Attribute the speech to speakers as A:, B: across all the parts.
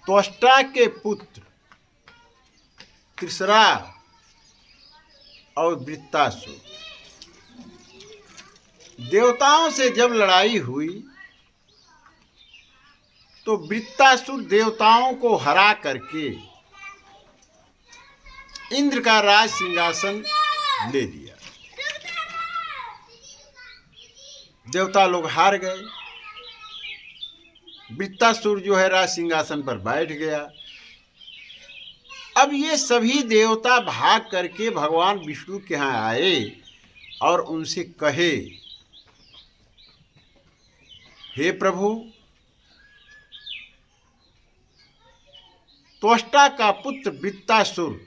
A: त्वष्टा के पुत्र त्रिसरा और वृत्तासुर, देवताओं से जब लड़ाई हुई तो वृत्तासुर देवताओं को हरा करके इंद्र का राज सिंहासन ले लिया। देवता लोग हार गए। वृत्तासुर जो है राज सिंहासन पर बैठ गया। अब ये सभी देवता भाग करके भगवान विष्णु के यहाँ आए और उनसे कहे, हे प्रभु, त्वष्टा का पुत्र वृत्तासुर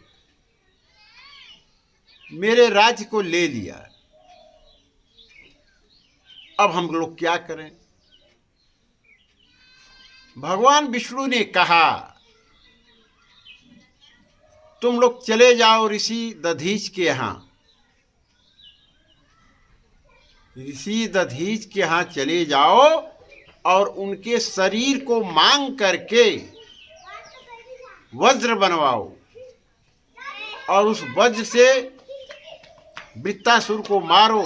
A: मेरे राज्य को ले लिया, अब हम लोग क्या करें? भगवान विष्णु ने कहा, तुम लोग चले जाओ ऋषि दधीच के यहाँ। ऋषि दधीच के यहाँ चले जाओ और उनके शरीर को मांग करके वज्र बनवाओ और उस वज्र से वृत्तासुर को मारो,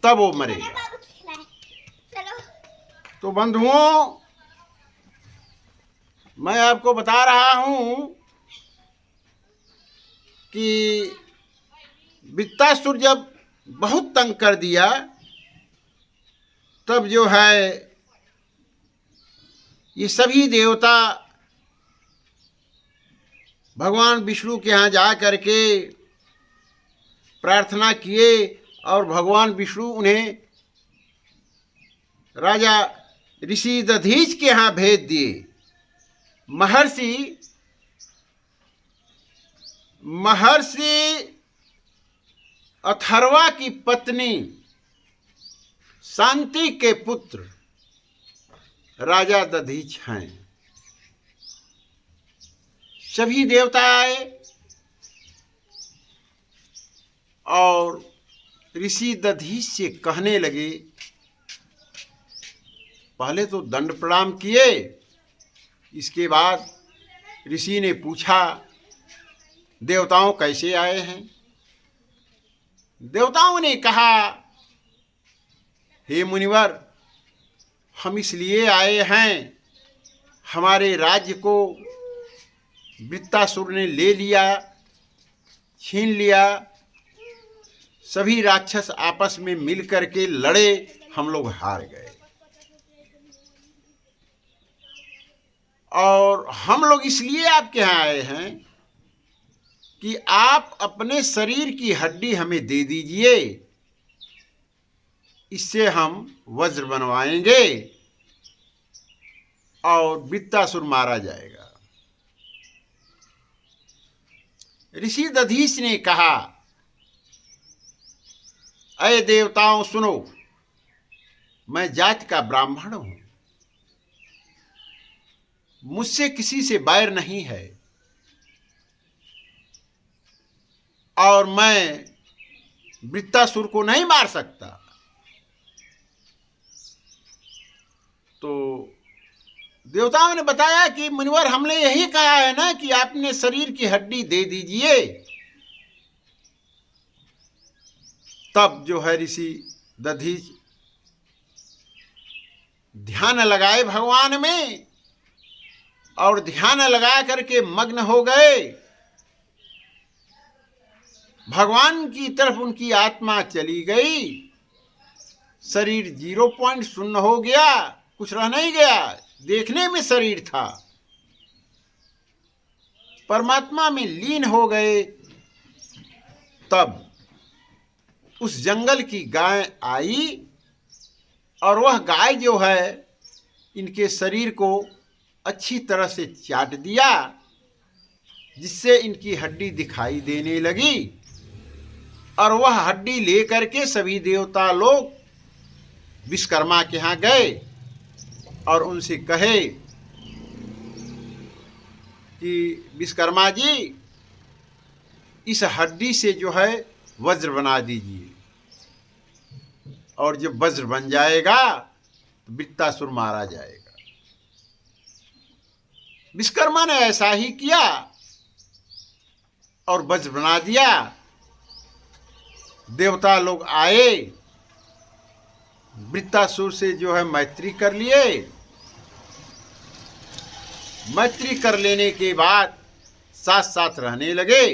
A: तब वो मरेगा। तो बंधुओं, मैं आपको बता रहा हूं कि वृत्तासुर जब बहुत तंग कर दिया, तब जो है ये सभी देवता भगवान विष्णु के यहाँ जा करके प्रार्थना किए और भगवान विष्णु उन्हें राजा ऋषि दधीच के यहाँ भेज दिए। महर्षि अथर्वा की पत्नी शांति के पुत्र राजा दधीच हैं। सभी देवता आए और ऋषि दधीच से कहने लगे, पहले तो दंड प्रणाम किए, इसके बाद ऋषि ने पूछा, देवताओं कैसे आए हैं? देवताओं ने कहा, हे मुनिवर, हम इसलिए आए हैं, हमारे राज्य को वृत्तासुर ने ले लिया, छीन लिया। सभी राक्षस आपस में मिल करके लड़े, हम लोग हार गए और हम लोग इसलिए आपके यहाँ आए हैं कि आप अपने शरीर की हड्डी हमें दे दीजिए, इससे हम वज्र बनवाएंगे और वृत्तासुर मारा जाएगा। ऋषि दधीच ने कहा, अय देवताओं सुनो, मैं जाति का ब्राह्मण हूं, मुझसे किसी से बैर नहीं है और मैं वृत्तासुर को नहीं मार सकता। तो देवताओं ने बताया कि मुनिवर, हमने यही कहा है ना कि आपने शरीर की हड्डी दे दीजिए। तब जो है ऋषि दधीच ध्यान लगाए भगवान में और ध्यान लगा करके मग्न हो गए। भगवान की तरफ उनकी आत्मा चली गई, शरीर 0.0 हो गया, कुछ रह नहीं गया, देखने में शरीर था, परमात्मा में लीन हो गए। तब उस जंगल की गाय आई और वह गाय जो है इनके शरीर को अच्छी तरह से चाट दिया, जिससे इनकी हड्डी दिखाई देने लगी और वह हड्डी लेकर के सभी देवता लोग विश्वकर्मा के यहाँ गए और उनसे कहे कि विश्वकर्मा जी, इस हड्डी से जो है वज्र बना दीजिए और जब वज्र बन जाएगा तो वृत्तासुर मारा जाएगा। विश्वकर्मा ने ऐसा ही किया और वज्र बना दिया। देवता लोग आए, वृत्तासुर से जो है मैत्री कर लिए। मैत्री कर लेने के बाद साथ साथ रहने लगे।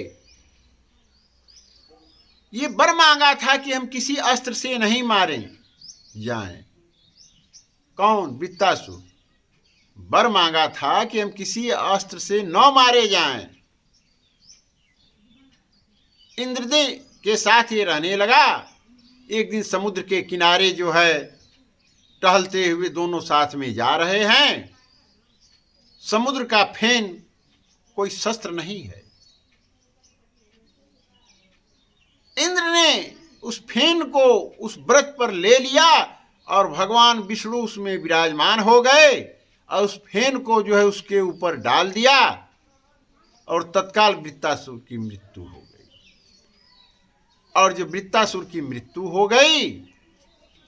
A: ये वर मांगा था कि हम किसी अस्त्र से नहीं मारे जाएं। कौन? वृत्तासुर। वर मांगा था कि हम किसी अस्त्र से न मारे जाएं। इंद्रदेव के साथ ये रहने लगा। एक दिन समुद्र के किनारे जो है टहलते हुए दोनों साथ में जा रहे हैं। समुद्र का फेन कोई शस्त्र नहीं है। इंद्र ने उस फेन को उस व्रत पर ले लिया और भगवान विष्णु उसमें विराजमान हो गए और उस फेन को जो है उसके ऊपर डाल दिया और तत्काल वृत्तासुर की मृत्यु हो गई। और जब वृत्तासुर की मृत्यु हो गई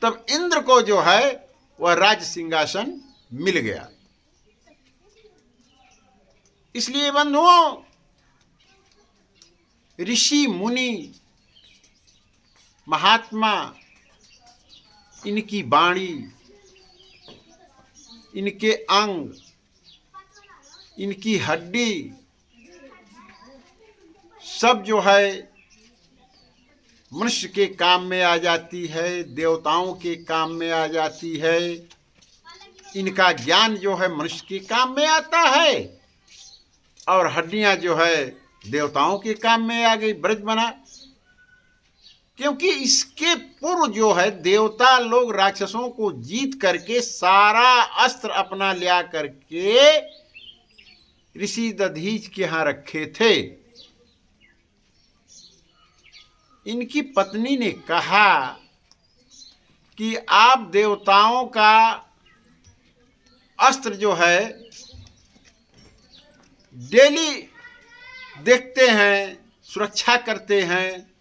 A: तब इंद्र को जो है वह राज सिंहासन मिल गया। इसलिए बंधुओं, ऋषि मुनि महात्मा, इनकी वाणी, इनके अंग, इनकी हड्डी सब जो है मनुष्य के काम में आ जाती है, देवताओं के काम में आ जाती है। इनका ज्ञान जो है मनुष्य के काम में आता है और हड्डियां जो है देवताओं के काम में आ गई, ब्रज बना। क्योंकि इसके पूर्व जो है देवता लोग राक्षसों को जीत करके सारा अस्त्र अपना लिया करके ऋषि दधीच के यहाँ रखे थे। इनकी पत्नी ने कहा कि आप देवताओं का अस्त्र जो है डेली देखते हैं, सुरक्षा करते हैं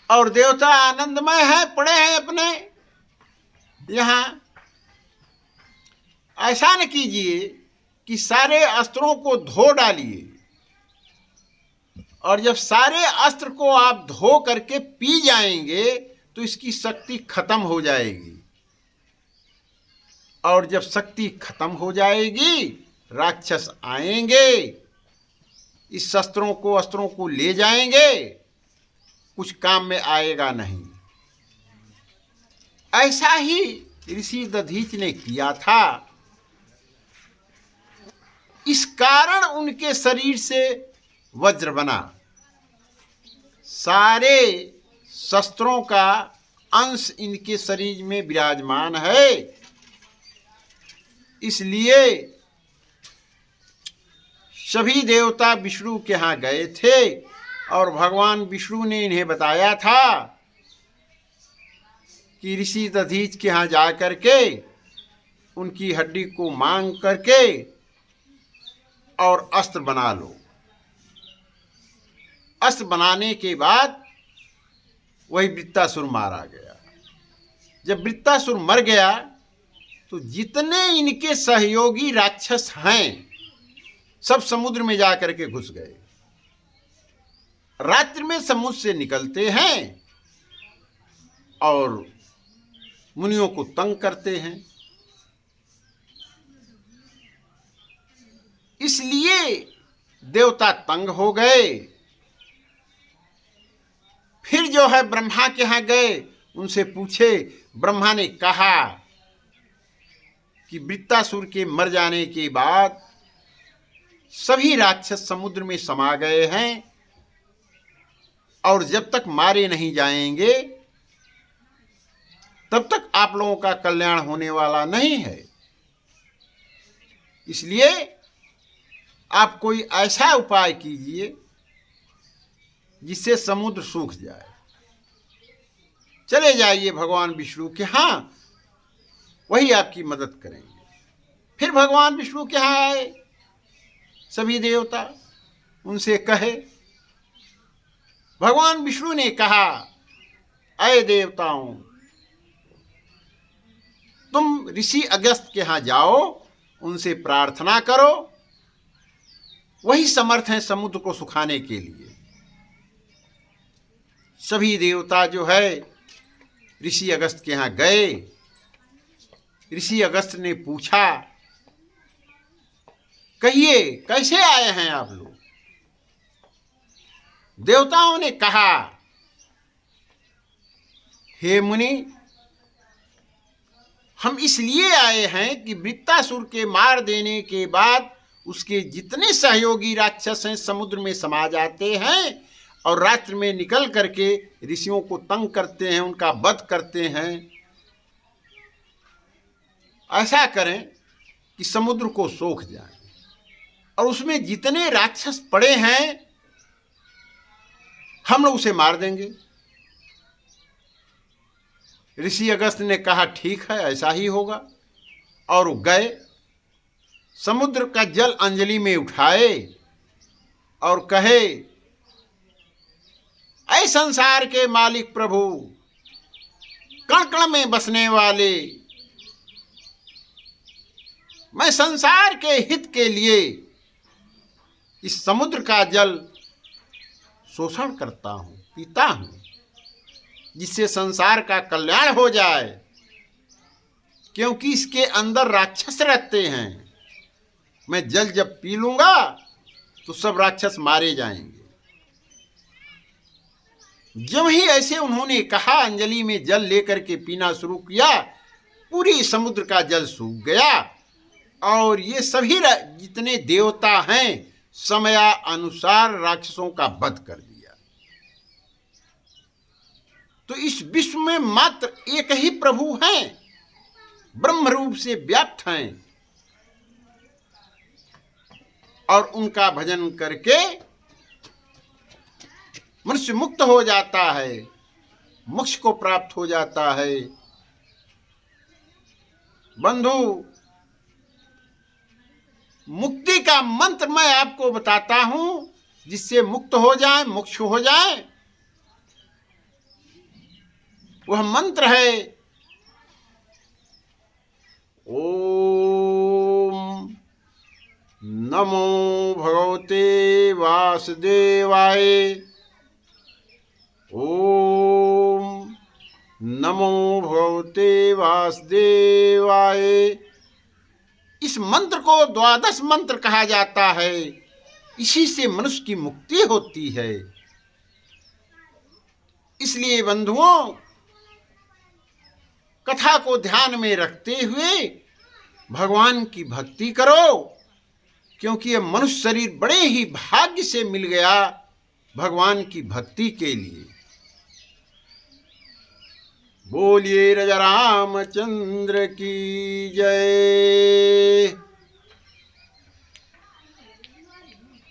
A: और देवता आनंदमय है, पड़े हैं अपने यहाँ। ऐसा न कीजिए कि सारे अस्त्रों को धो डालिए और जब सारे अस्त्र को आप धो करके पी जाएंगे तो इसकी शक्ति खत्म हो जाएगी और जब शक्ति खत्म हो जाएगी राक्षस आएंगे, इस अस्त्रों को ले जाएंगे, कुछ काम में आएगा नहीं। ऐसा ही ऋषि दधीच ने किया था। इस कारण उनके शरीर से वज्र बना। सारे शस्त्रों का अंश इनके शरीर में विराजमान है। इसलिए सभी देवता विष्णु के यहाँ गए थे और भगवान विष्णु ने इन्हें बताया था कि ऋषि दधीच के यहाँ जा करके उनकी हड्डी को मांग करके और अस्त्र बना लो। अस्त्र बनाने के बाद वही वृत्तासुर मारा गया। जब वृत्तासुर मर गया तो जितने इनके सहयोगी राक्षस हैं सब समुद्र में जा करके घुस गए। रात्रि में समुद्र से निकलते हैं और मुनियों को तंग करते हैं। इसलिए देवता तंग हो गए। फिर जो है ब्रह्मा के यहाँ गए, उनसे पूछे। ब्रह्मा ने कहा कि वृत्तासुर के मर जाने के बाद सभी राक्षस समुद्र में समा गए हैं और जब तक मारे नहीं जाएंगे तब तक आप लोगों का कल्याण होने वाला नहीं है। इसलिए आप कोई ऐसा उपाय कीजिए जिससे समुद्र सूख जाए। चले जाइए भगवान विष्णु के यहाँ, वही आपकी मदद करेंगे। फिर भगवान विष्णु के यहाँ आए सभी देवता, उनसे कहे। भगवान विष्णु ने कहा, अय देवताओं, तुम ऋषि अगस्त के यहाँ जाओ, उनसे प्रार्थना करो, वही समर्थ हैं समुद्र को सुखाने के लिए। सभी देवता जो है ऋषि अगस्त के यहाँ गए। ऋषि अगस्त ने पूछा, कहिए कैसे आए हैं आप लोग? देवताओं ने कहा, हे मुनि, हम इसलिए आए हैं कि वृत्तासुर के मार देने के बाद उसके जितने सहयोगी राक्षस हैं समुद्र में समा जाते हैं और रात्रि में निकल करके ऋषियों को तंग करते हैं, उनका वध करते हैं। ऐसा करें कि समुद्र को सोख जाए और उसमें जितने राक्षस पड़े हैं हम लोग उसे मार देंगे। ऋषि अगस्त ने कहा, ठीक है, ऐसा ही होगा। और वो गए, समुद्र का जल अंजलि में उठाए और कहे, ऐ संसार के मालिक प्रभु, कण कण में बसने वाले, मैं संसार के हित के लिए इस समुद्र का जल शोषण करता हूं, पीता हूं, जिससे संसार का कल्याण हो जाए, क्योंकि इसके अंदर राक्षस रहते हैं। मैं जल जब पी लूंगा तो सब राक्षस मारे जाएंगे। जब ही ऐसे उन्होंने कहा, अंजलि में जल लेकर के पीना शुरू किया, पूरी समुद्र का जल सूख गया और ये सभी जितने देवता हैं समयानुसार राक्षसों का वध कर दिया। तो इस विश्व में मात्र एक ही प्रभु हैं, ब्रह्म रूप से व्याप्त हैं, और उनका भजन करके मनुष्य मुक्त हो जाता है, मोक्ष को प्राप्त हो जाता है। बंधु, मुक्ति का मंत्र मैं आपको बताता हूं, जिससे मुक्त हो जाए, मोक्ष हो जाए। वह मंत्र है, ओम नमो भगवते वासुदेवाय, ओम नमो भगवते वासुदेवाय। इस मंत्र को द्वादश मंत्र कहा जाता है। इसी से मनुष्य की मुक्ति होती है। इसलिए बंधुओं, कथा को ध्यान में रखते हुए भगवान की भक्ति करो, क्योंकि यह मनुष्य शरीर बड़े ही भाग्य से मिल गया भगवान की भक्ति के लिए। बोलिए राजा रामचंद्र की जय।